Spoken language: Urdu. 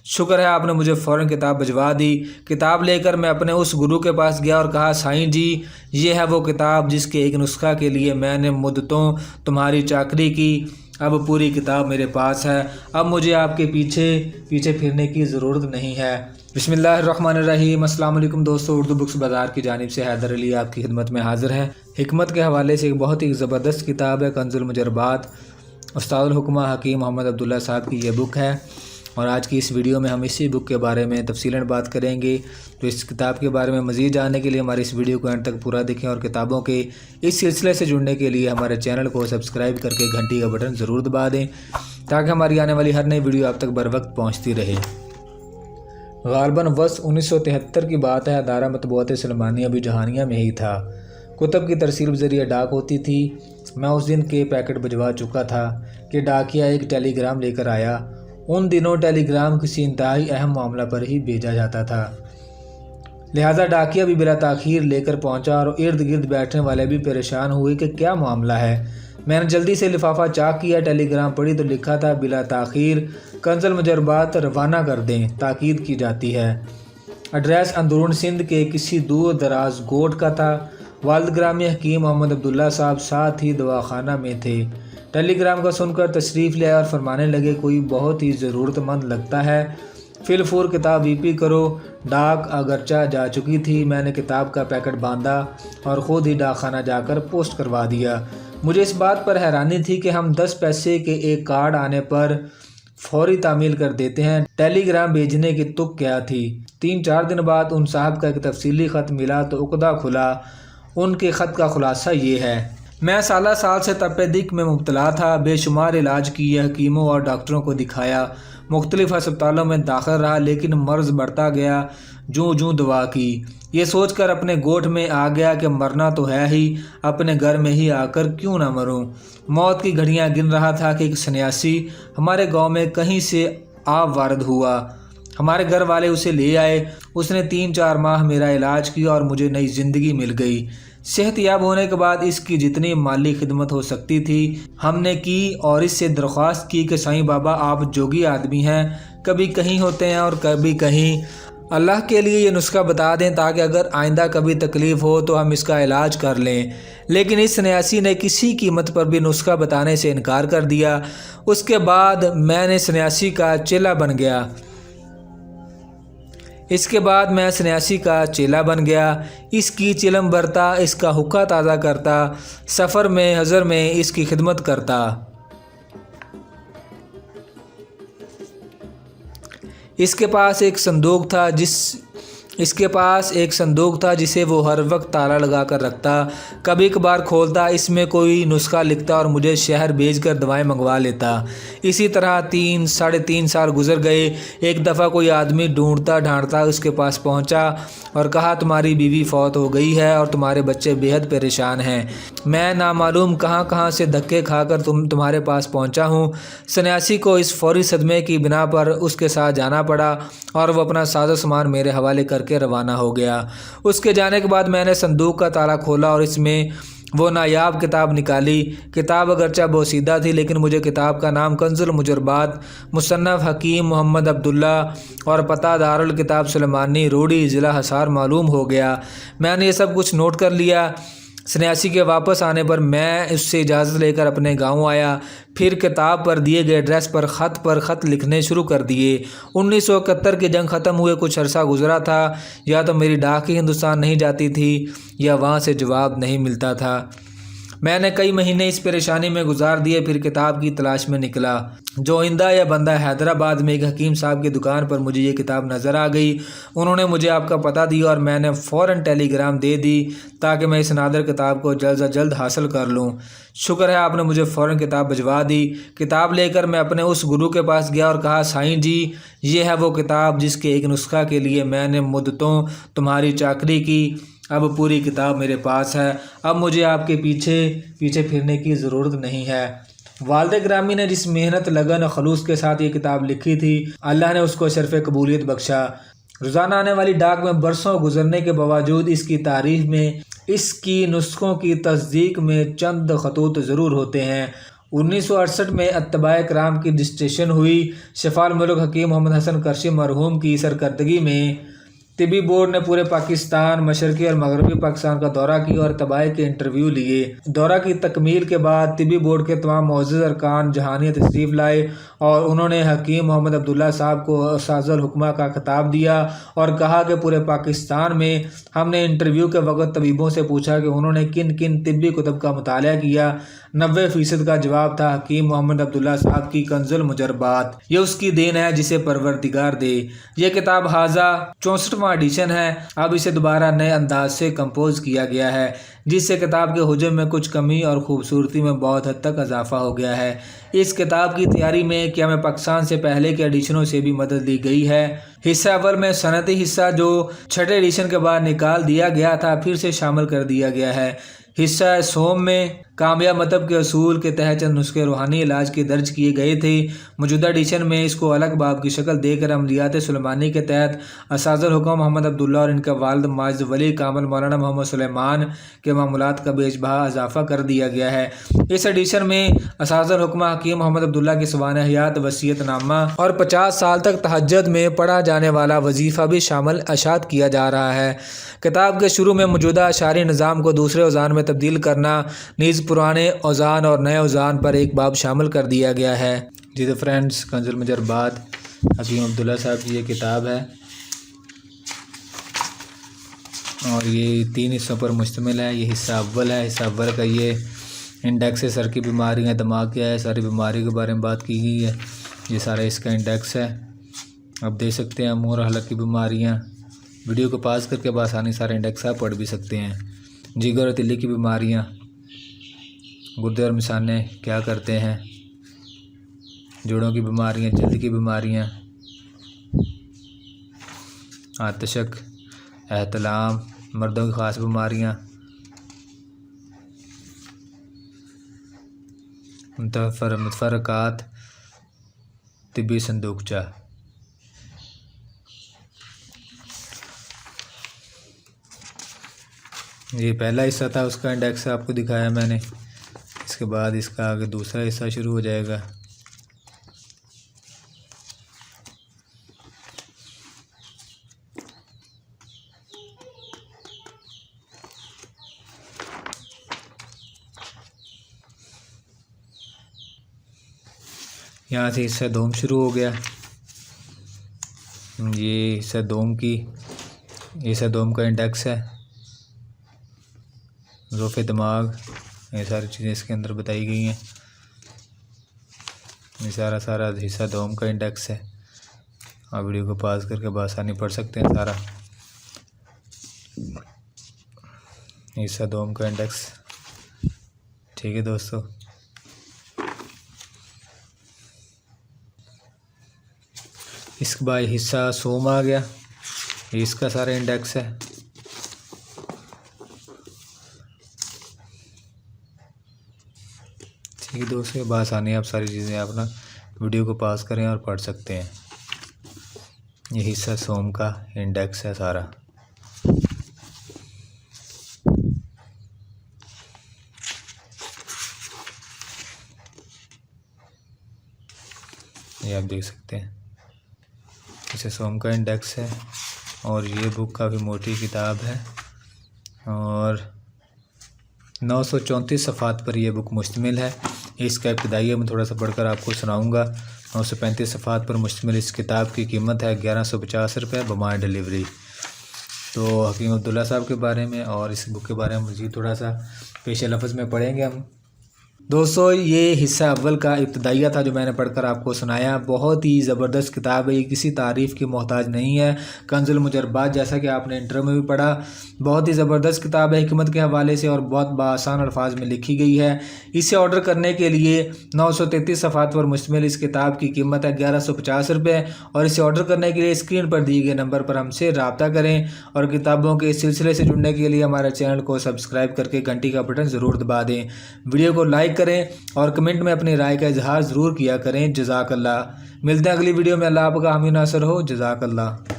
شکر ہے آپ نے مجھے فوراً کتاب بھجوا دی۔ کتاب لے کر میں اپنے اس گرو کے پاس گیا اور کہا، سائیں جی یہ ہے وہ کتاب جس کے ایک نسخہ کے لیے میں نے مدتوں تمہاری چاکری کی۔ اب پوری کتاب میرے پاس ہے، اب مجھے آپ کے پیچھے پھرنے کی ضرورت نہیں ہے۔ بسم اللہ الرحمن الرحیم۔ السلام علیکم دوستو، اردو بکس بازار کی جانب سے حیدر علی آپ کی خدمت میں حاضر ہے۔ حکمت کے حوالے سے ایک بہت ہی زبردست کتاب ہے، کنز المجربات، استاد الحکمہ حکیم محمد عبداللہ صاحب کی یہ بک ہے، اور آج کی اس ویڈیو میں ہم اسی بک کے بارے میں تفصیلاً بات کریں گے۔ تو اس کتاب کے بارے میں مزید جاننے کے لیے ہماری اس ویڈیو کو اینڈ تک پورا دیکھیں، اور کتابوں کے اس سلسلے سے جڑنے کے لیے ہمارے چینل کو سبسکرائب کر کے گھنٹی کا بٹن ضرور دبا دیں تاکہ ہماری آنے والی ہر نئی ویڈیو آپ تک بر وقت پہنچتی رہے۔ غالباً 1973 کی بات ہے، دارہ مطبوعات سلمانیہ ابھی جہانیہ میں ہی تھا۔ کتب کی ترسیل بذریعہ ڈاک ہوتی تھی۔ میں اس دن کے پیکٹ بھجوا چکا تھا کہ ڈاکیا ایک ٹیلی گرام لے کر آیا۔ ان دنوں ٹیلی گرام کسی انتہائی اہم معاملہ پر ہی بھیجا جاتا تھا، لہذا ڈاکیا بھی بلا تاخیر لے کر پہنچا، اور ارد گرد بیٹھنے والے بھی پریشان ہوئے کہ کیا معاملہ ہے۔ میں نے جلدی سے لفافہ چاک کیا، ٹیلی گرام پڑھی تو لکھا تھا، بلا تاخیر کنز المجربات روانہ کر دیں، تاکید کی جاتی ہے۔ ایڈریس اندرون سندھ کے کسی دور دراز گوٹھ کا تھا۔ والد گرامی حکیم محمد عبداللہ صاحب ساتھ ہی دواخانہ میں تھے۔ ٹیلی گرام کا سن کر تشریف لے آئے اور فرمانے لگے، کوئی بہت ہی ضرورت مند لگتا ہے، فی الفور کتاب وی پی کرو۔ ڈاک اگرچہ جا چکی تھی، میں نے کتاب کا پیکٹ باندھا اور خود ہی ڈاک خانہ جا کر پوسٹ کروا دیا۔ مجھے اس بات پر حیرانی تھی کہ ہم 10 پیسے کے ایک کارڈ آنے پر فوری تعمیل کر دیتے ہیں، ٹیلی گرام بھیجنے کی تک کیا تھی۔ 3-4 دن بعد ان صاحب کا ایک تفصیلی خط ملا تو عقدہ کھلا۔ ان کے خط کا خلاصہ یہ ہے، میں سالہ سال سے تپ دق میں مبتلا تھا، بے شمار علاج کیے، حکیموں اور ڈاکٹروں کو دکھایا، مختلف ہسپتالوں میں داخل رہا، لیکن مرض بڑھتا گیا۔ جوں دوا کی، یہ سوچ کر اپنے گوٹھ میں آ گیا کہ مرنا تو ہے ہی، اپنے گھر میں ہی آ کر کیوں نہ مروں۔ موت کی گھڑیاں گن رہا تھا کہ ایک سنیاسی ہمارے گاؤں میں کہیں سے آپ وارد ہوا۔ ہمارے گھر والے اسے لے آئے، اس نے 3-4 ماہ میرا علاج کیا اور مجھے نئی زندگی مل گئی۔ صحت یاب ہونے کے بعد اس کی جتنی مالی خدمت ہو سکتی تھی ہم نے کی، اور اس سے درخواست کی کہ سائیں بابا آپ جوگی آدمی ہیں، کبھی کہیں ہوتے ہیں اور کبھی کہیں، اللہ کے لیے یہ نسخہ بتا دیں تاکہ اگر آئندہ کبھی تکلیف ہو تو ہم اس کا علاج کر لیں۔ لیکن اس سنیاسی نے کسی قیمت پر بھی نسخہ بتانے سے انکار کر دیا۔ اس کے بعد میں سنیاسی کا چیلا بن گیا، اس کی چلم برتا، اس کا حقہ تازہ کرتا، سفر میں حضر میں اس کی خدمت کرتا۔ اس کے پاس ایک صندوق تھا جسے وہ ہر وقت تالا لگا کر رکھتا، کبھی کبھار کھولتا، اس میں کوئی نسخہ لکھتا اور مجھے شہر بھیج کر دوائیں منگوا لیتا۔ اسی طرح 3-3.5 سال گزر گئے۔ ایک دفعہ کوئی آدمی ڈھونڈتا ڈھانڈتا اس کے پاس پہنچا اور کہا، تمہاری بیوی فوت ہو گئی ہے اور تمہارے بچے بے حد پریشان ہیں، میں نامعلوم کہاں سے دھکے کھا کر تمہارے پاس پہنچا ہوں۔ سنیاسی کو اس فوری صدمے کی بنا پر اس کے ساتھ جانا پڑا اور وہ اپنا ساز و سامان میرے حوالے کر کے روانہ ہو گیا۔ اس کے جانے کے بعد میں نے صندوق کا تالا کھولا اور اس میں وہ نایاب کتاب نکالی۔ کتاب اگرچہ بوسیدہ تھی، لیکن مجھے کتاب کا نام کنز المجربات، مصنف حکیم محمد عبداللہ اور پتہ دارالکتاب سلیمانی روڈی، ضلع حصار معلوم ہو گیا۔ میں نے یہ سب کچھ نوٹ کر لیا۔ سنیاسی کے واپس آنے پر میں اس سے اجازت لے کر اپنے گاؤں آیا، پھر کتاب پر دیے گئے ایڈریس پر خط لکھنے شروع کر دیے۔ 1971 کی جنگ ختم ہوئے کچھ عرصہ گزرا تھا، یا تو میری ڈاک ہی ہندوستان نہیں جاتی تھی یا وہاں سے جواب نہیں ملتا تھا۔ میں نے کئی مہینے اس پریشانی میں گزار دیے، پھر کتاب کی تلاش میں نکلا۔ جوئندہ یا بندہ حیدرآباد میں ایک حکیم صاحب کی دکان پر مجھے یہ کتاب نظر آ گئی۔ انہوں نے مجھے آپ کا پتہ دیا اور میں نے فوراً ٹیلی گرام دے دی تاکہ میں اس نادر کتاب کو جلد از جلد حاصل کر لوں۔ شکر ہے آپ نے مجھے فوراً کتاب بھجوا دی۔ کتاب لے کر میں اپنے اس گرو کے پاس گیا اور کہا، سائیں جی یہ ہے وہ کتاب جس کے ایک نسخہ کے لیے میں نے مدتوں تمہاری چاکری کی۔ اب پوری کتاب میرے پاس ہے، اب مجھے آپ کے پیچھے پھرنے کی ضرورت نہیں ہے۔ والد گرامی نے جس محنت، لگن اور خلوص کے ساتھ یہ کتاب لکھی تھی، اللہ نے اس کو شرف قبولیت بخشا۔ روزانہ آنے والی ڈاک میں برسوں گزرنے کے باوجود اس کی تعریف میں، اس کی نسخوں کی تصدیق میں چند خطوط ضرور ہوتے ہیں، 1968 میں اتباع کرام کی رجسٹریشن ہوئی۔ شفاء الملک حکیم محمد حسن قرشی مرحوم کی سرکردگی میں طبی بورڈ نے پورے پاکستان، مشرقی اور مغربی پاکستان کا دورہ کیا اور اتباع کے انٹرویو لیے۔ دورہ کی تکمیل کے بعد طبی بورڈ کے تمام معزز ارکان جہانیہ تشریف لائے اور انہوں نے حکیم محمد عبداللہ صاحب کو اساتذہ الحکمہ کا خطاب دیا اور کہا کہ پورے پاکستان میں ہم نے انٹرویو کے وقت طبیبوں سے پوچھا کہ انہوں نے کن کن طبی کتب کا مطالعہ کیا۔ 90% کا جواب تھا حکیم محمد عبداللہ صاحب کی کنز المجربات۔ یہ اس کی دین ہے جسے پروردگار دے۔ یہ کتاب حاضہ 64واں ایڈیشن ہے۔ اب اسے دوبارہ نئے انداز سے کمپوز کیا گیا ہے، جس سے کتاب کے حجم میں کچھ کمی اور خوبصورتی میں بہت حد تک اضافہ ہو گیا ہے۔ اس کتاب کی تیاری میں قیام پاکستان سے پہلے کے ایڈیشنوں سے بھی مدد لی گئی ہے۔ حصہ اول میں صنعتی حصہ جو 6 ایڈیشن کے بعد نکال دیا گیا تھا پھر سے شامل کر دیا گیا ہے۔ حصہ سوم میں کامیاب مطب کے اصول کے تحت چند نسخے روحانی علاج کے درج کیے گئے تھے۔ موجودہ ایڈیشن میں اس کو الگ باب کی شکل دے کر عملیات سلیمانی کے تحت اساتذہ الحکم محمد عبداللہ اور ان کے والد ماجد ولی کامل مولانا محمد سلیمان کے معمولات کا بیش بہا اضافہ کر دیا گیا ہے۔ اس ایڈیشن میں اساتذہ الحکمہ حکیم محمد عبداللہ کی سوانح حیات وصیت نامہ اور 50 سال تک تہجد میں پڑھا جانے والا وظیفہ بھی شامل اشاعت کیا جا رہا ہے۔ کتاب کے شروع میں موجودہ اشعاری نظام کو دوسرے اوزان میں تبدیل کرنا، نیز پرانے اوزان اور نئے اوزان پر ایک باب شامل کر دیا گیا ہے۔ جی تو فرینڈز، کنز المجربات حکیم عبداللہ صاحب کی یہ کتاب ہے اور یہ 3 حصوں پر مشتمل ہے۔ یہ حصہ اول ہے۔ حصہ اول کا یہ انڈیکس ہے، سر کی بیماریاں، دماغ کیا ہے، ساری بیماری کے بارے میں بات کی گئی ہے۔ یہ سارا اس کا انڈیکس ہے، آپ دیکھ سکتے ہیں۔ منہ اور حلق کی بیماریاں، ویڈیو کو پاس کر کے بآسانی سارے انڈیکس آپ پڑھ بھی سکتے ہیں۔ جگر اور تلی کی بیماریاں، گردے اور مثانے کیا کرتے ہیں، جوڑوں کی بیماریاں، جلد کی بیماریاں، آتشک، احتلام، مردوں کی خاص بیماریاں، متفرقات، طبی صندوقچہ۔ یہ پہلا حصہ تھا، اس کا انڈیکس آپ کو دکھایا میں نے۔ اس کے بعد اس کا آگے دوسرا حصہ شروع ہو جائے گا۔ یہاں سے حصہ دوم شروع ہو گیا۔ یہ حصہ دوم کا انڈیکس ہے۔ ذوف دماغ، یہ ساری چیزیں اس کے اندر بتائی گئی ہیں۔ یہ سارا حصہ دوم کا انڈیکس ہے۔ آپ ویڈیو کو پاس کر کے بآسانی پڑھ سکتے ہیں سارا حصہ دوم کا انڈیکس۔ ٹھیک ہے دوستو، اس کے بعد حصہ سوم آ گیا، یہ اس کا سارا انڈیکس ہے۔ ٹھیک ہے دوستو، بآسانی آپ ساری چیزیں اپنا ویڈیو کو پاس کریں اور پڑھ سکتے ہیں۔ یہ حصہ سوم کا انڈیکس ہے سارا۔ یہ آپ دیکھ سکتے ہیں، اسے سوم کا انڈیکس ہے اور یہ بک کافی موٹی کتاب ہے اور 934 صفحات پر یہ بک مشتمل ہے۔ اس کا ابتدائیہ میں تھوڑا سا پڑھ کر آپ کو سناؤں گا۔ 935 صفحات پر مشتمل اس کتاب کی قیمت ہے 1150 روپے بمائے ڈلیوری۔ تو حکیم عبداللہ صاحب کے بارے میں اور اس بک کے بارے میں مزید تھوڑا سا پیش لفظ میں پڑھیں گے ہم۔ دوستو، یہ حصہ اول کا ابتدائیہ تھا جو میں نے پڑھ کر آپ کو سنایا۔ بہت ہی زبردست کتاب ہے، یہ کسی تعریف کی محتاج نہیں ہے۔ کنز المجربات جیسا کہ آپ نے انٹرو میں بھی پڑھا، بہت ہی زبردست کتاب ہے حکمت کے حوالے سے اور بہت بآسان الفاظ میں لکھی گئی ہے۔ اسے آرڈر کرنے کے لیے 933 صفحات پر مشتمل اس کتاب کی قیمت ہے 1150 روپے اور اسے آرڈر کرنے کے لیے اسکرین پر دیے گئے نمبر پر ہم سے رابطہ کریں اور کتابوں کے اس سلسلے سے جڑنے کے لیے ہمارے چینل کو سبسکرائب کر کے گھنٹی کا بٹن ضرور دبا دیں۔ ویڈیو کو لائک کریں اور کمنٹ میں اپنی رائے کا اظہار ضرور کیا کریں۔ جزاک اللہ۔ ملتے ہیں اگلی ویڈیو میں۔ اللہ آپ کا حامی ناصر ہو۔ جزاک اللہ۔